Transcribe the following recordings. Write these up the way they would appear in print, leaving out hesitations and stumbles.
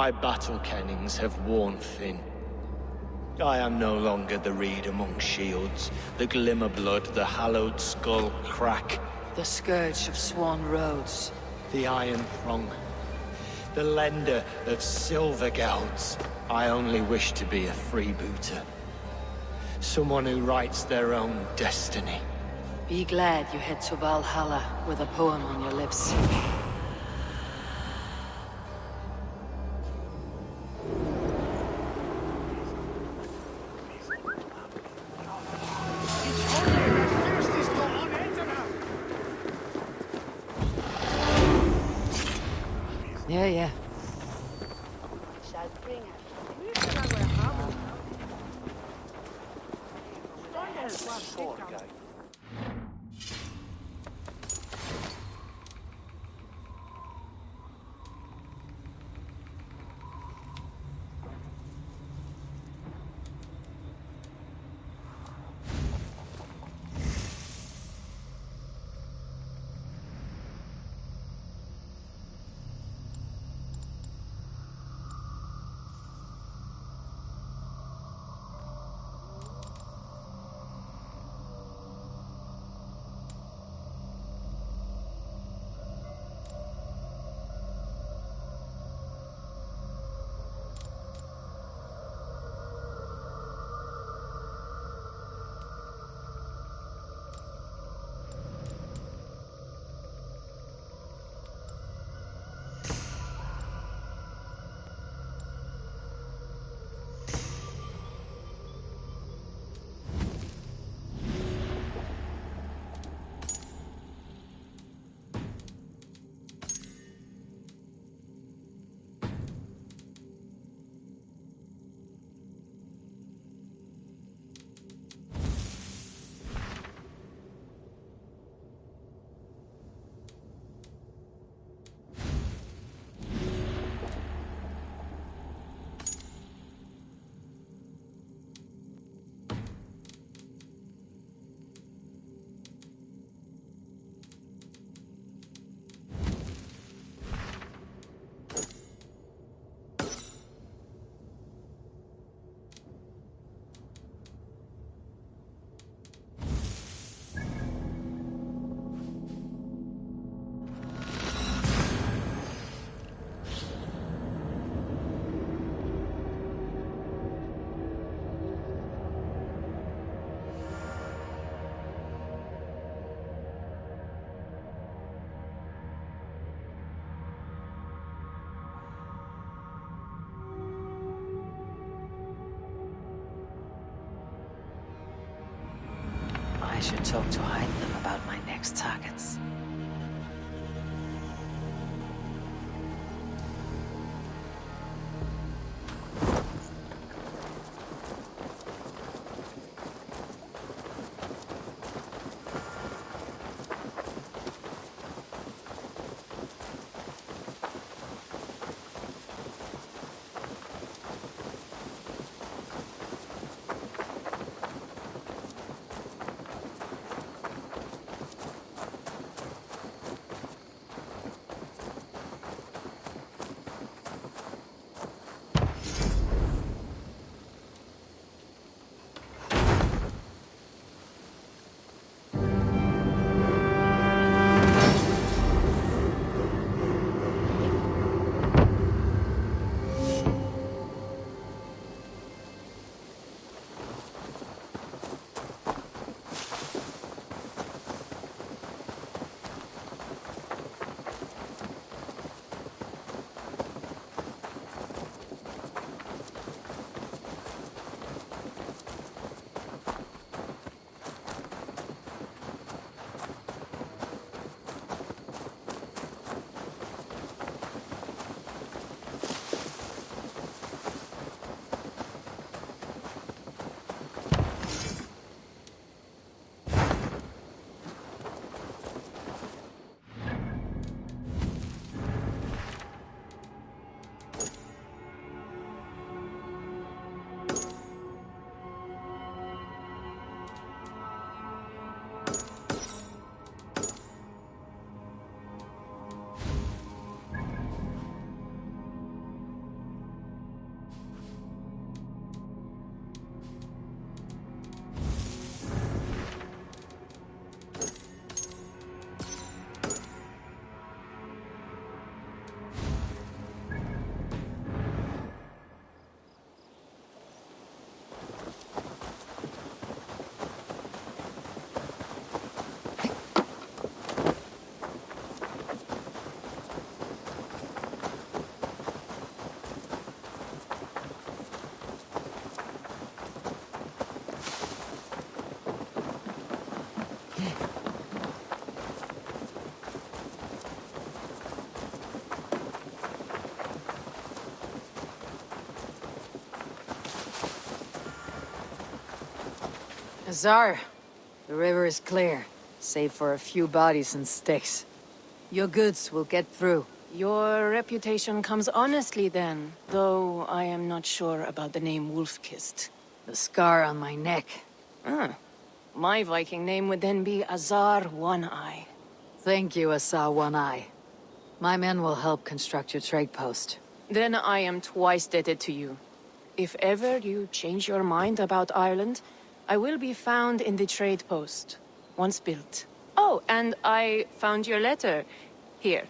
My battle kennings have worn thin. I am no longer the reed among shields, the glimmer blood, the hallowed skull crack. The scourge of sworn roads. The iron prong. The lender of silver gelds. I only wish to be a freebooter. Someone who writes their own destiny. Be glad you head to Valhalla with a poem on your lips. Yeah. I should talk to Hyndam about my next targets. Azar, the river is clear, save for a few bodies and sticks. Your goods will get through. Your reputation comes honestly then, though I am not sure about the name Wolf-Kissed. The scar on my neck. Ah, my Viking name would then be Azar One-Eye. Thank you, Azar One-Eye. My men will help construct your trade post. Then I am twice indebted to you. If ever you change your mind about Ireland, I will be found in the trade post, once built. Oh, and I found your letter. Here.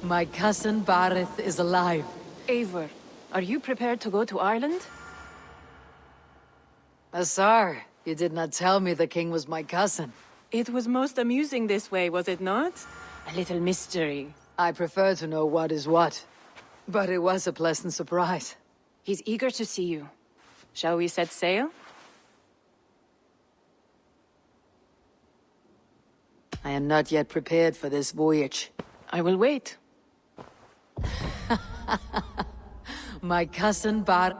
My cousin Barith is alive. Eivor, are you prepared to go to Ireland? Azar, you did not tell me the king was my cousin. It was most amusing this way, was it not? A little mystery. I prefer to know what is what. But it was a pleasant surprise. He's eager to see you. Shall we set sail? I am not yet prepared for this voyage. I will wait. My cousin Bar...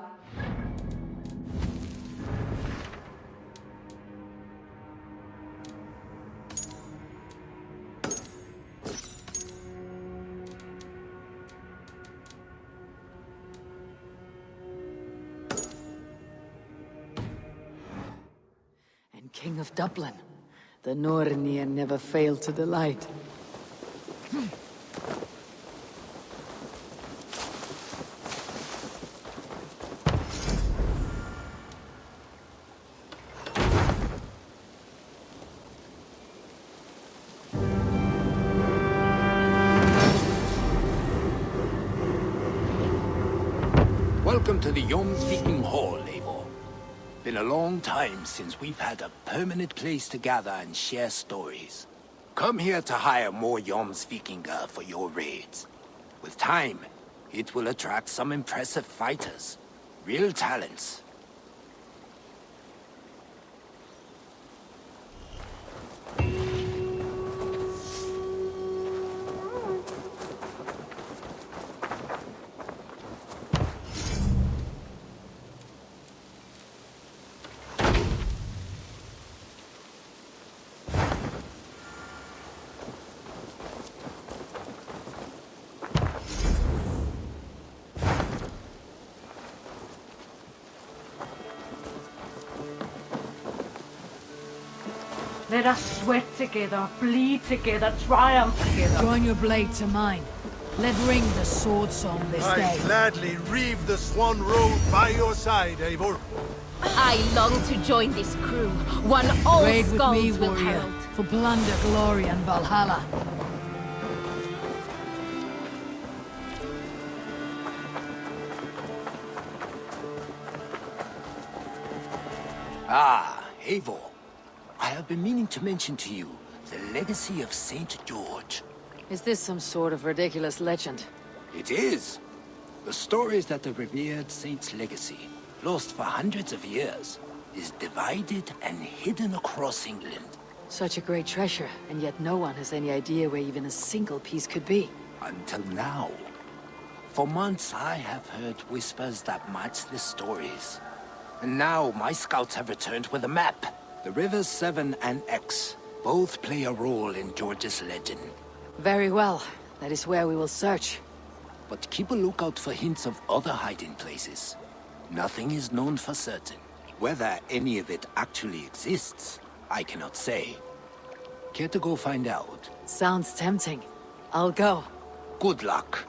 and King of Dublin. The Nornian never failed to delight. Welcome to the Jomsviking Hall, Eivor. Been a long time since we've had a permanent place to gather and share stories. Come here to hire more Jomsvikinga for your raids. With time, it will attract some impressive fighters. Real talents. Let us sweat together, bleed together, triumph together. Join your blade to mine. Let ring the sword song this I day. gladly reave the swan robe by your side, Eivor. I long to join this crew, one all Raid with skulls me, will warrior, herald. for plunder, glory, and Valhalla. Ah, Eivor. I have been meaning to mention to you the legacy of Saint George. Is this some sort of ridiculous legend? It is. The story is that the revered saint's legacy, lost for hundreds of years, is divided and hidden across England. Such a great treasure, and yet no one has any idea where even a single piece could be. Until now. For months I have heard whispers that match the stories. And now my scouts have returned with a map. The rivers Severn and Exe both play a role in George's legend. Very well. That is where we will search. But keep a lookout for hints of other hiding places. Nothing is known for certain. Whether any of it actually exists, I cannot say. Care to go find out? Sounds tempting. I'll go. Good luck.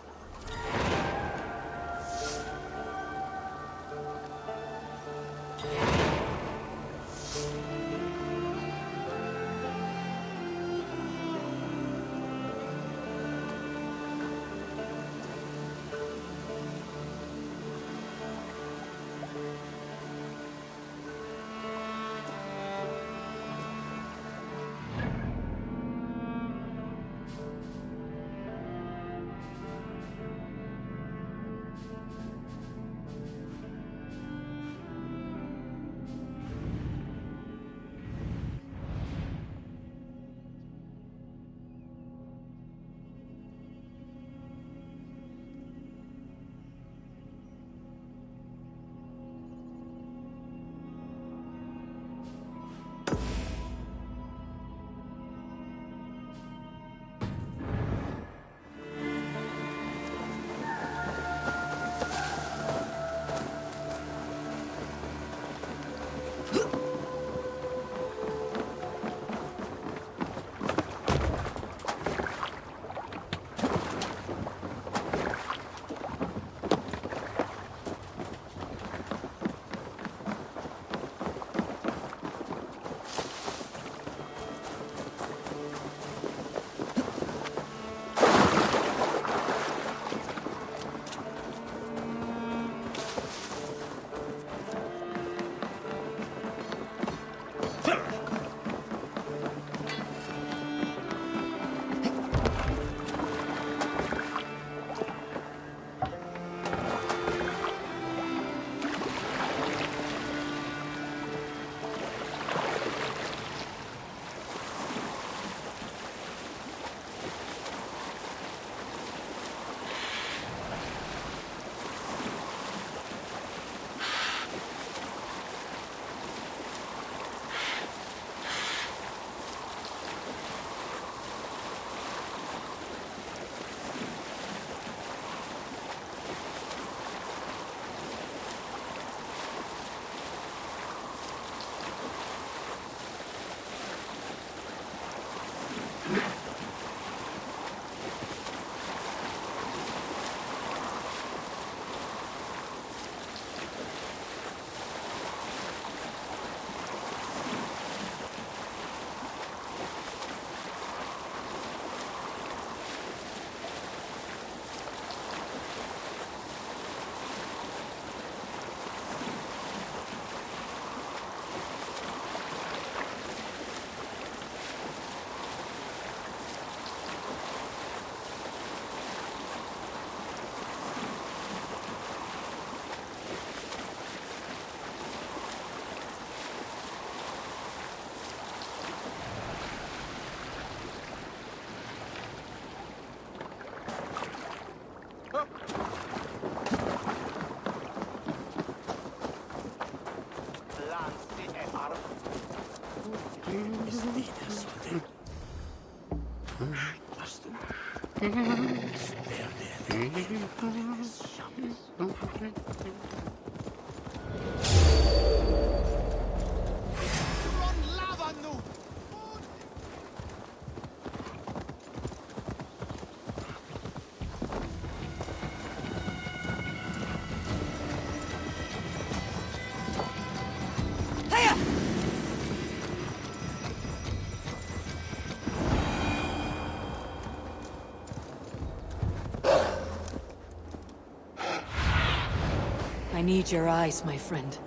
I need your eyes, my friend.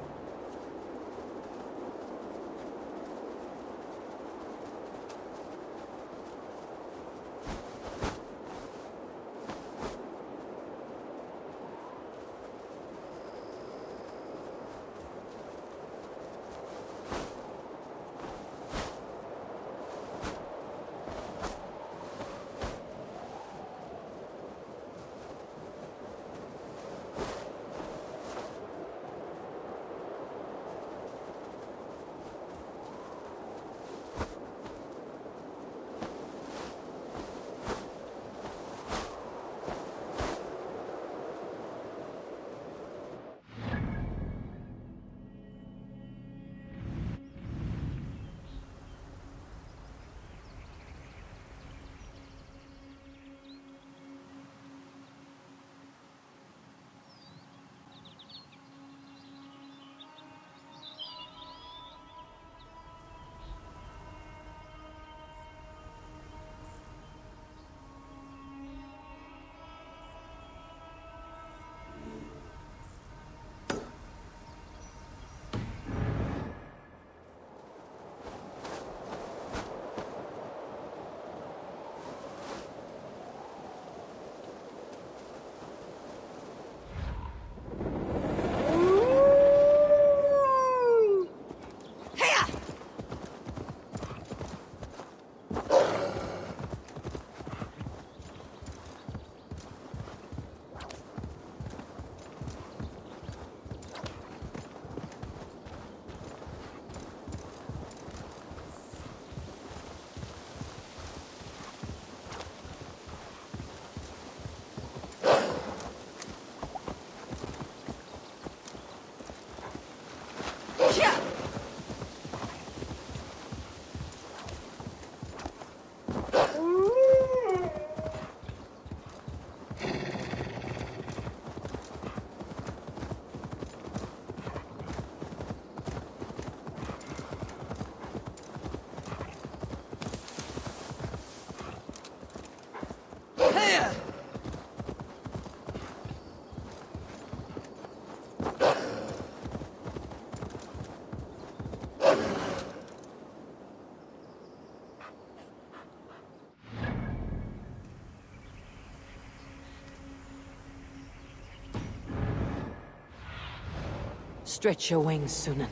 Stretch your wings, Sunan.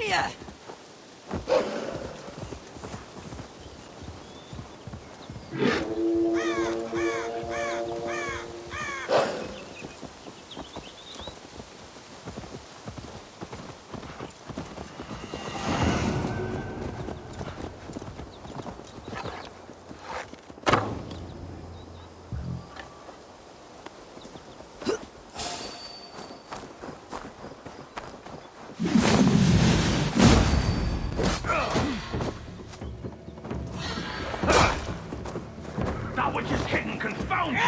Here! That which is hidden confounds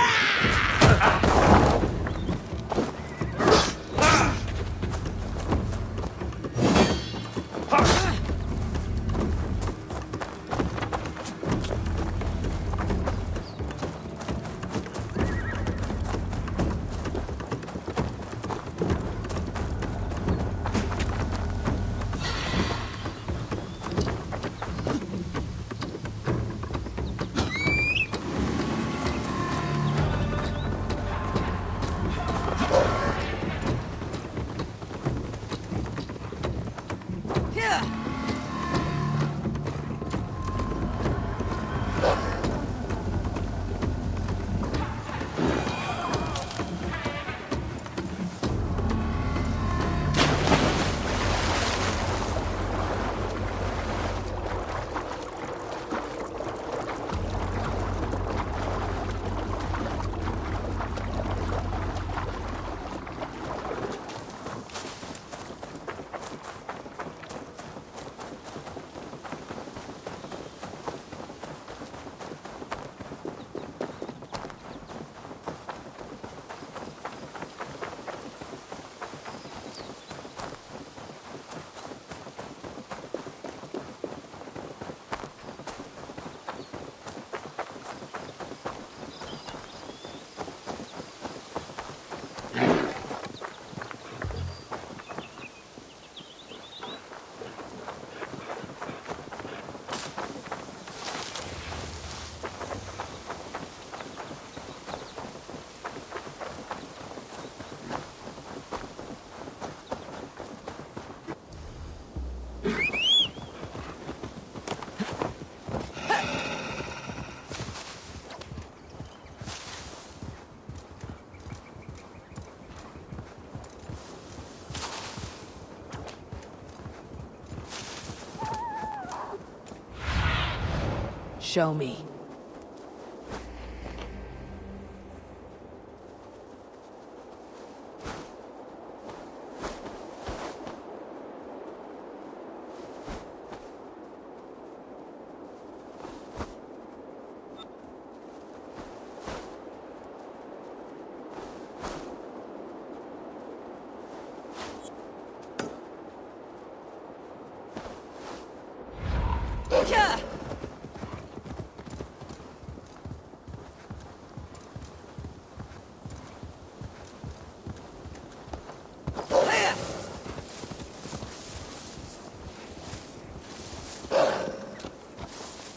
Show me.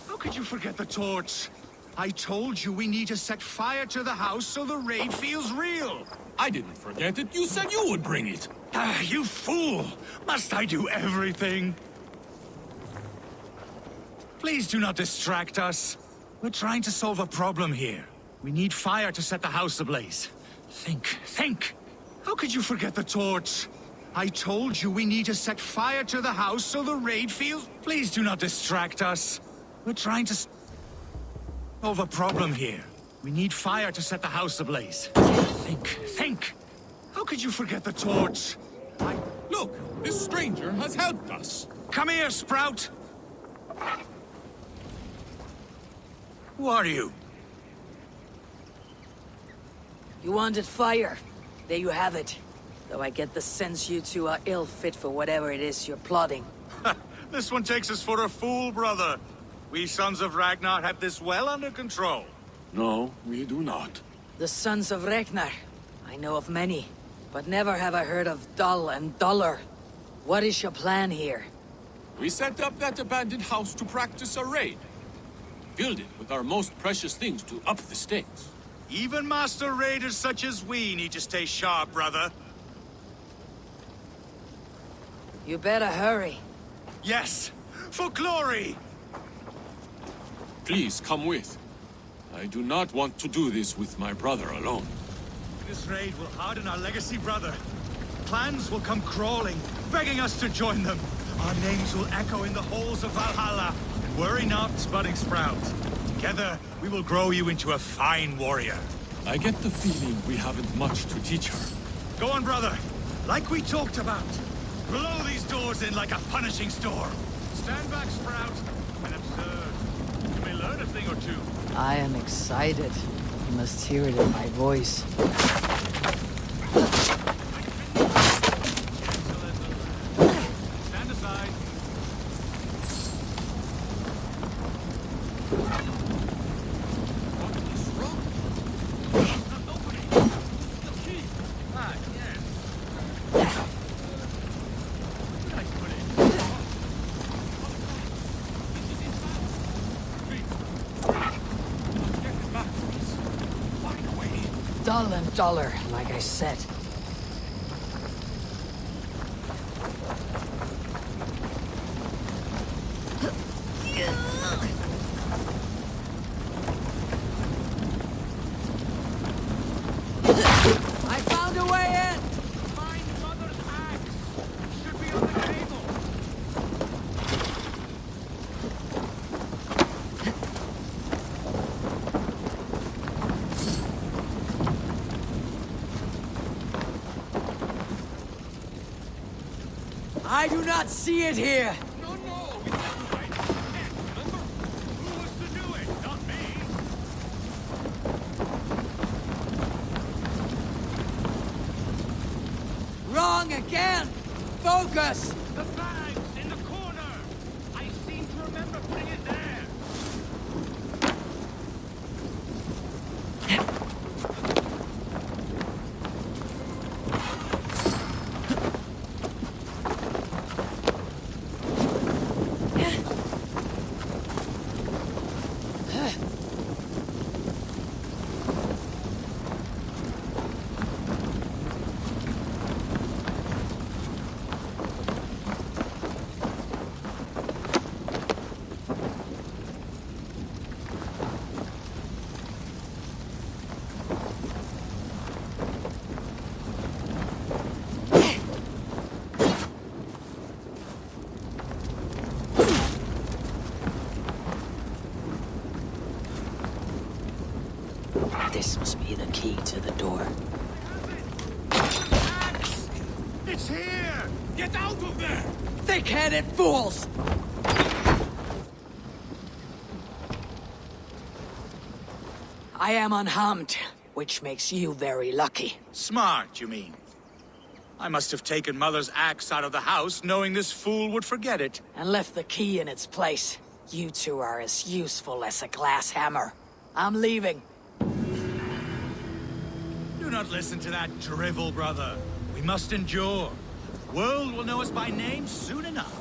How could you forget the torch? I told you we need to set fire to the house so the raid feels real. I didn't forget it. You said you would bring it. Ah, you fool! Must I do everything? Please do not distract us. We're trying to solve a problem here. We need fire to set the house ablaze. Think! How could you forget the torch? I told you we need to set fire to the house so the raid feels... Please do not distract us. We're trying to solve a problem here. We need fire to set the house ablaze. Think! How could you forget the torch? Look, this stranger has helped us. Come here, Sprout! Who are you? You wanted fire. There you have it. Though I get the sense you two are ill fit for whatever it is you're plotting. This one takes us for a fool, brother. We Sons of Ragnar have this well under control. No, we do not. The Sons of Ragnar. I know of many, but never have I heard of Dull and Duller. What is your plan here? We set up that abandoned house to practice a raid. Filled it with our most precious things to up the stakes. Even master raiders such as we need to stay sharp, brother. You better hurry. Yes, for glory! Please come with. I do not want to do this with my brother alone. This raid will harden our legacy, brother. Clans will come crawling, begging us to join them. Our names will echo in the halls of Valhalla. And worry not, budding Sprout. Together, we will grow you into a fine warrior. I get the feeling we haven't much to teach her. Go on, brother. Like we talked about. Blow these doors in like a punishing storm. Stand back, Sprout, and observe. You may learn a thing or two. I am excited. You must hear it in my voice. Stand aside. Dull and Duller, like I said. I found a way in! Find Mother's axe. Should be on the table. I do not see it here! No, we have the right intent, remember? Who was to do it? Not me. Wrong again! Focus! The bag's in the corner. I seem to remember putting it there. This must be the key to the door. It's here! Get out of there! Thick-headed fools! I am unharmed, which makes you very lucky. Smart, you mean? I must have taken Mother's axe out of the house, knowing this fool would forget it. And left the key in its place. You two are as useful as a glass hammer. I'm leaving. Do not listen to that drivel, brother. We must endure. The world will know us by name soon enough.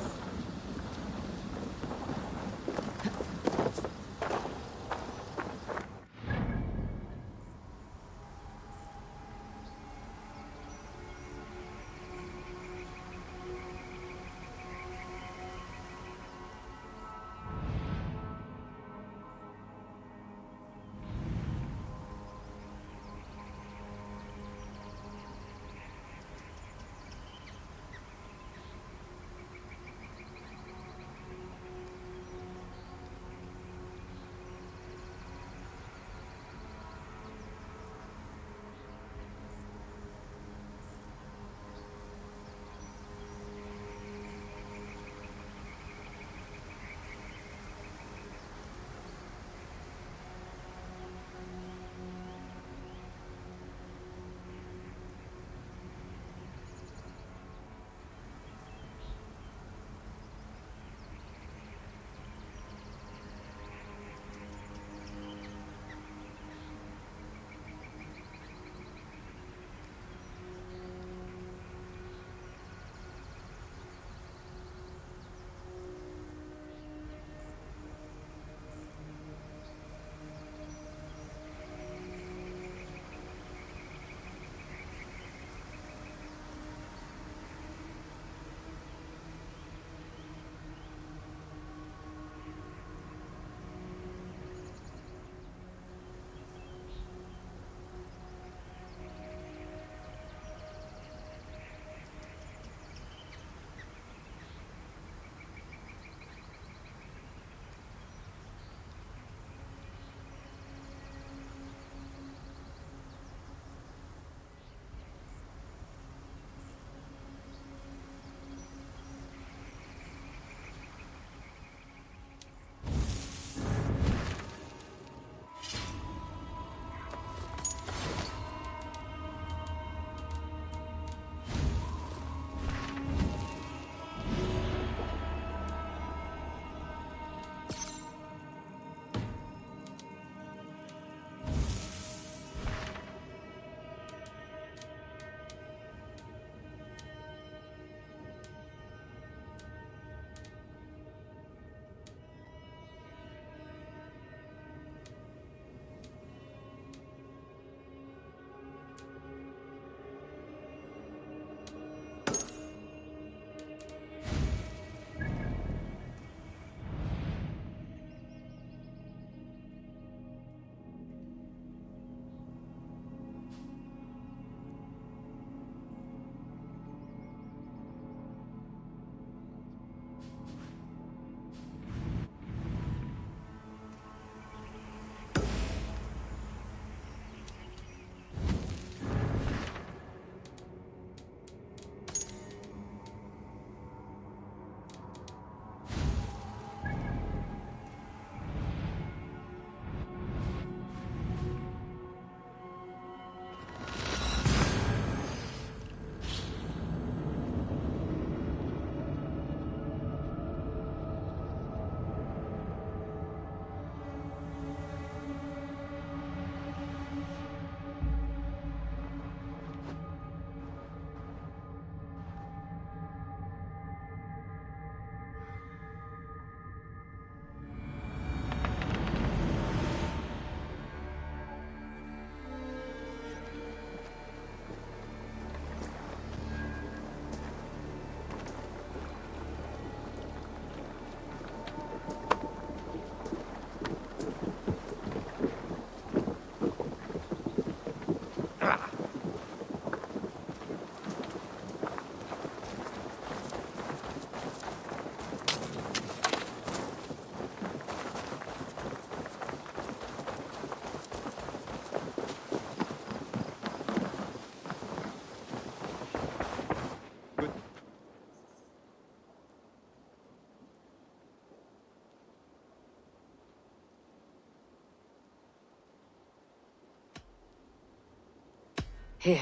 Here.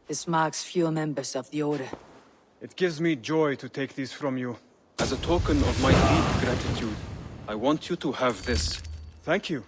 This marks few members of the Order. It gives me joy to take these from you. As a token of my deep gratitude, I want you to have this. Thank you.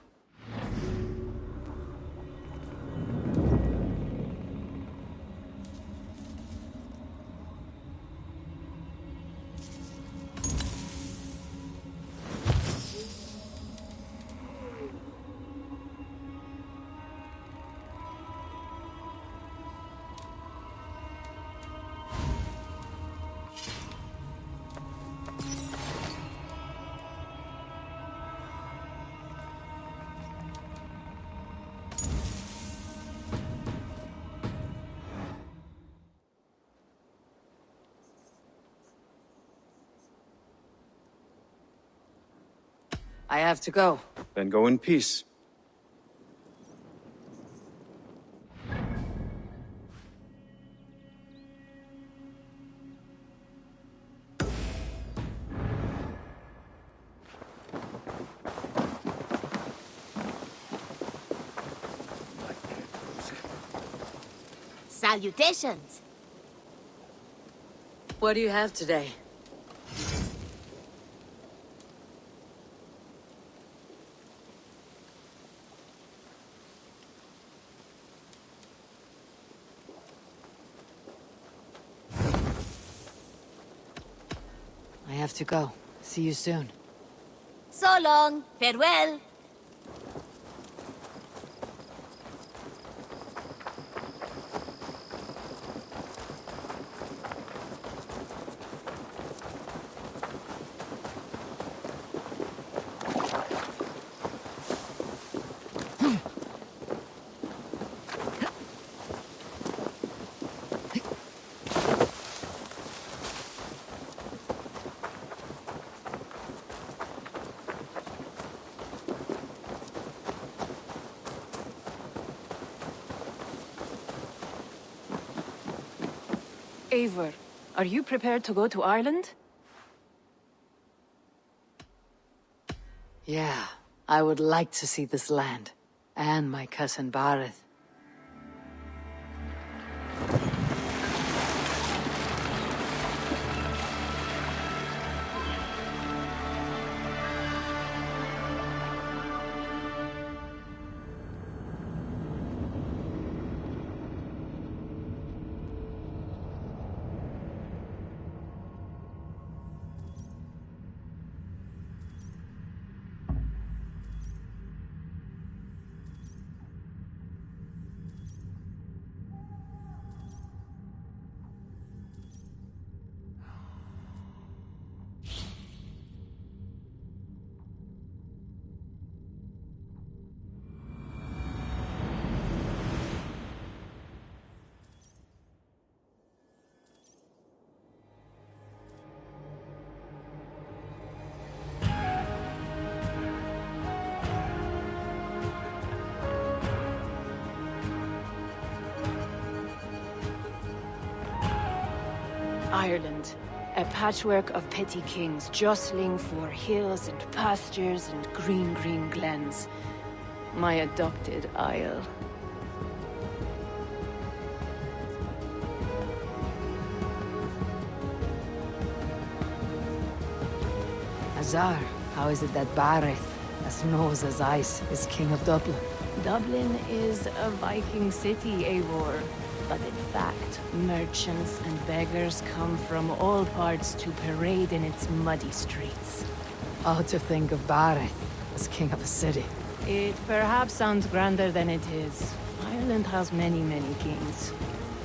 I have to go. Then go in peace. Salutations! What do you have today? I have to go. See you soon. So long. Farewell. Eivor, are you prepared to go to Ireland? Yeah, I would like to see this land. And my cousin Bareth. Ireland, a patchwork of petty kings jostling for hills and pastures and green glens. My adopted isle. Azar, how is it that Bareth, as knows as ice, is king of Dublin? Dublin is a Viking city, Eivor. But in fact, merchants and beggars come from all parts to parade in its muddy streets. Oh, to think of Bareth as king of a city. It perhaps sounds grander than it is. Ireland has many kings.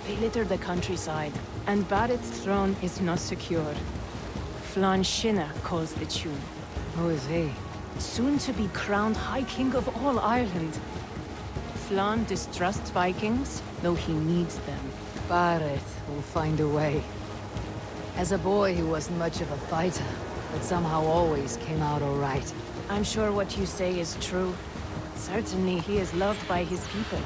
They litter the countryside, and Bareth's throne is not secure. Flann Sinna calls the tune. Who is he? Soon to be crowned High King of all Ireland. Flan distrusts Vikings, though he needs them. Bareth will find a way. As a boy, he wasn't much of a fighter, but somehow always came out all right. I'm sure what you say is true. Certainly, he is loved by his people.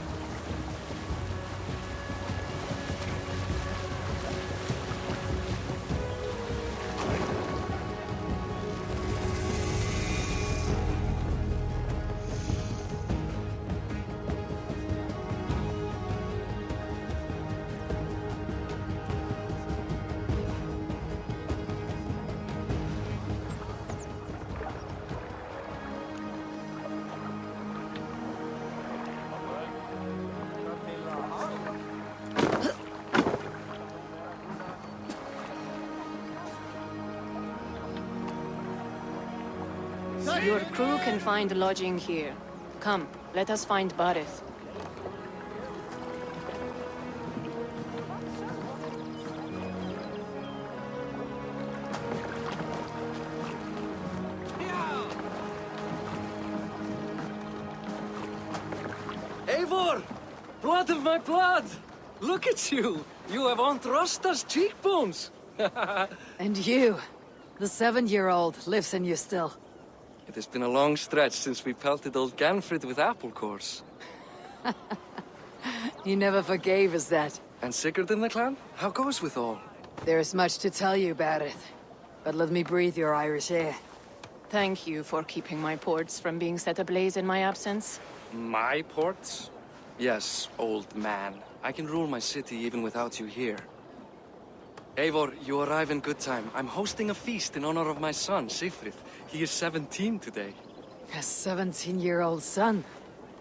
Your crew can find lodging here. Come, let us find Bareth. Eivor! Blood of my blood! Look at you! You have Aunt Rosta's cheekbones! And you, the 7-year-old, lives in you still. It has been a long stretch since we pelted old Ganfrid with apple cores. You never forgave us that. And Sigurd in the clan? How goes with all? There is much to tell you, Bareth. But let me breathe your Irish air. Thank you for keeping my ports from being set ablaze in my absence. My ports? Yes, old man. I can rule my city even without you here. Eivor, you arrive in good time. I'm hosting a feast in honor of my son, Sigfrid. He is 17 today. A 17-year-old son?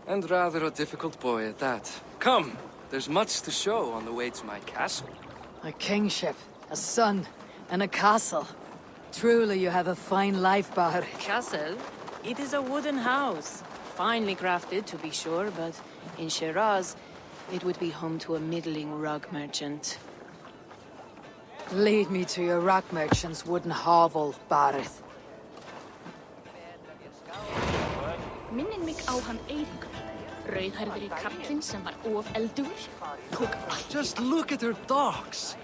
And rather a difficult boy at that. Come! There's much to show on the way to my castle. A kingship, a son, and a castle. Truly you have a fine life, Bareth. Castle? It is a wooden house. Finely crafted, to be sure, but in Shiraz, it would be home to a middling rug merchant. Lead me to your rock merchant's wooden hovel, Bareth. Minnir mig á hann Eiríkur. Rauðhærðri kallinn sem var of eldugur. Tók allt. Just look at her dogs!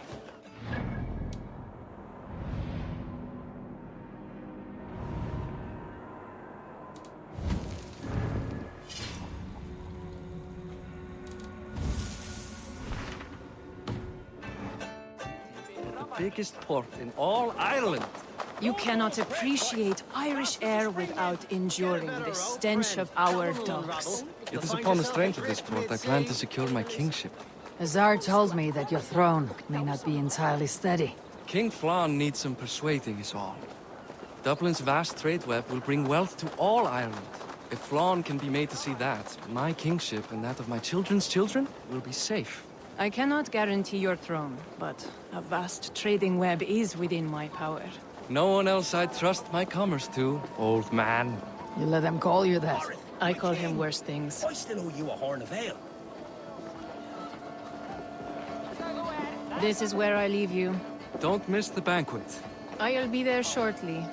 Biggest port in all Ireland. You cannot appreciate Irish air without enduring the stench of our dogs. It is upon the strength of this port I plan to secure my kingship. Azar told me that your throne may not be entirely steady. King Flan needs some persuading is all. Dublin's vast trade web will bring wealth to all Ireland. If Flan can be made to see that, my kingship and that of my children's children will be safe. I cannot guarantee your throne, but a vast trading web is within my power. No one else I'd trust my commerce to, old man. You let them call you that. I call him worse things. I still owe you a horn of ale. This is where I leave you. Don't miss the banquet. I'll be there shortly.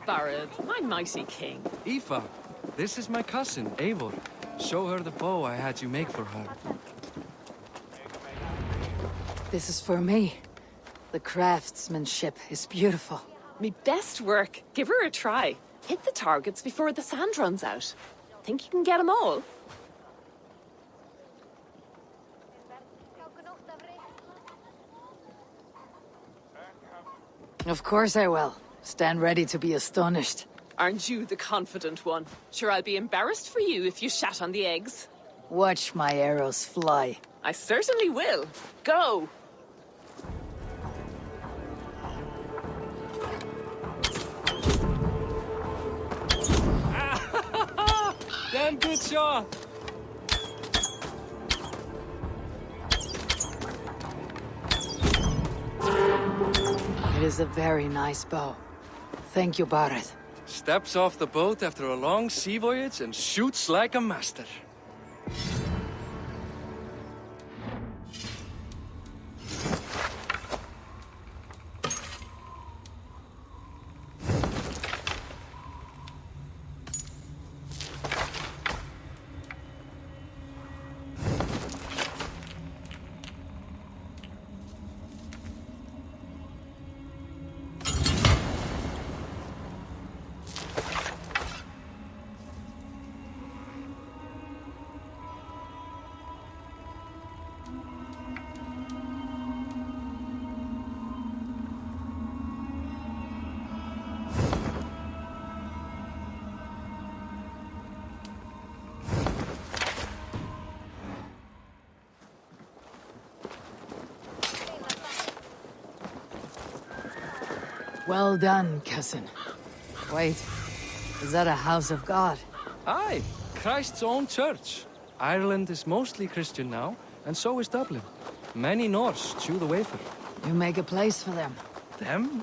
Bareth, my mighty king. Aoife, this is my cousin, Eivor. Show her the bow I had you make for her. This is for me. The craftsmanship is beautiful. Me best work. Give her a try. Hit the targets before the sand runs out. Think you can get them all? Of course I will. Stand ready to be astonished. Aren't you the confident one? Sure, I'll be embarrassed for you if you shat on the eggs. Watch my arrows fly. I certainly will. Go! Damn good shot! It is a very nice bow. Thank you, Bareth. Steps off the boat after a long sea voyage and shoots like a master. Well done, cousin. Wait, is that a house of God? Aye, Christ's own church. Ireland is mostly Christian now, and so is Dublin. Many Norse chew the wafer. You make a place for them. Them?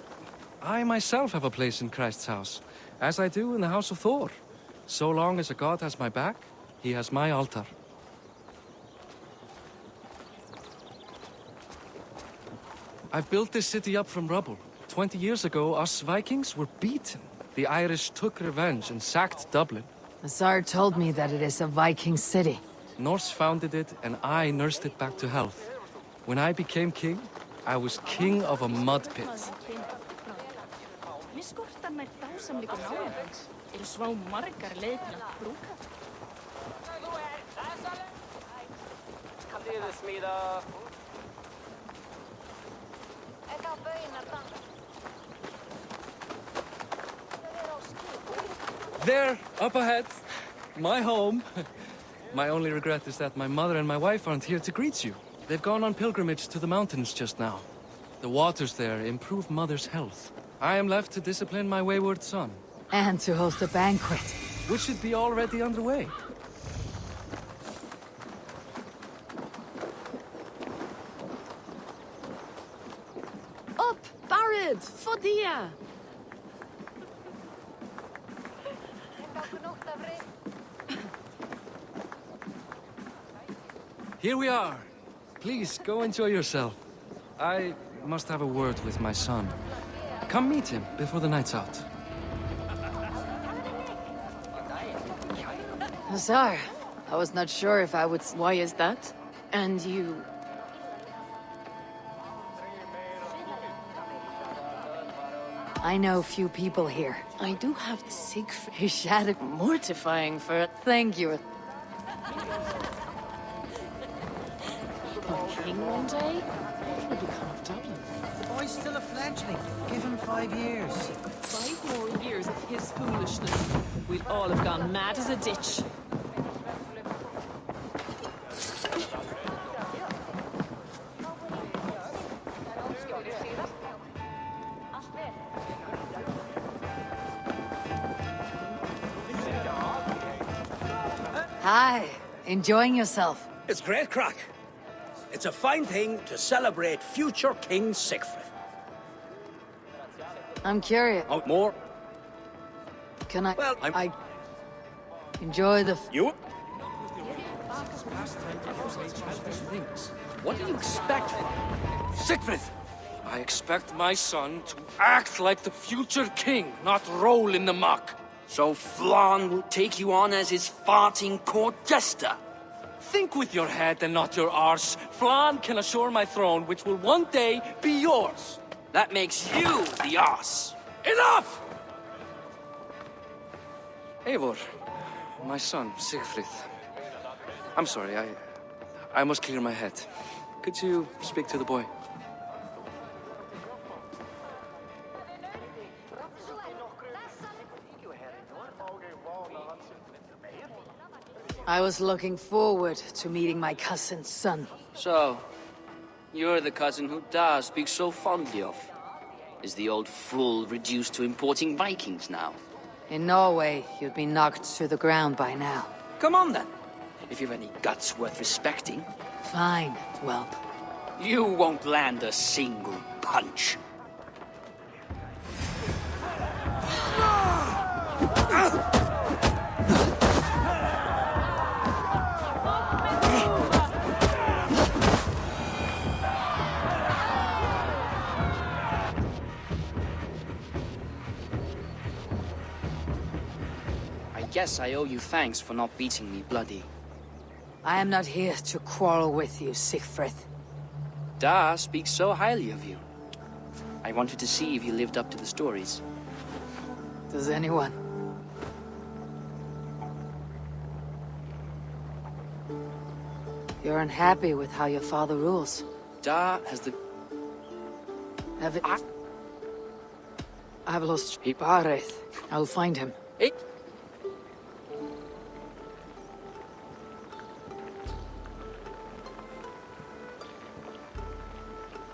I myself have a place in Christ's house, as I do in the House of Thor. So long as a god has my back, he has my altar. I've built this city up from rubble. 20 years ago, us Vikings were beaten. The Irish took revenge and sacked Dublin. The Tsar told me that it is a Viking city. Norse founded it, and I nursed it back to health. When I became king, I was king of a mud pit. Mér skortar nær dásamleikur nálægans. Eru svá margar leið til að brúka. There, up ahead, my home. My only regret is that my mother and my wife aren't here to greet you. They've gone on pilgrimage to the mountains just now. The waters there improve Mother's health. I am left to discipline my wayward son. And to host a banquet. Which should be already underway. Up, Barid, Fodia. Here we are. Please, go enjoy yourself. I must have a word with my son. Come meet him before the night's out. Tsar, I was not sure if I would... Why is that? And you... I know few people here. I do have the Siegfried. He shattered... Mortifying for it. Thank you. King one day? What will become of Dublin? The boy's still a fledgling. Give him 5 years. 5 more years of his foolishness. We'd all have gone mad as a ditch. Hi, enjoying yourself? It's great crack. It's a fine thing to celebrate future King Siegfried. I'm curious. Oh, more? Can I... Well, I... Enjoy the... You? What do you expect from Siegfried? I expect my son to act like the future king, not roll in the muck. So Flann will take you on as his farting court jester? Think with your head and not your arse. Flann can assure my throne, which will one day be yours. That makes you the arse. Enough! Eivor, my son, Siegfried. I'm sorry, I must clear my head. Could you speak to the boy? I was looking forward to meeting my cousin's son. So, you're the cousin who Da speaks so fondly of. Is the old fool reduced to importing Vikings now? In Norway, you'd be knocked to the ground by now. Come on then, if you've any guts worth respecting. Fine, whelp. You won't land a single punch. I guess I owe you thanks for not beating me bloody. I am not here to quarrel with you, Siegfried. Da speaks so highly of you. I wanted to see if you lived up to the stories. Does anyone? You're unhappy with how your father rules. Da has the... I've lost Bareth. I'll find him. Hey!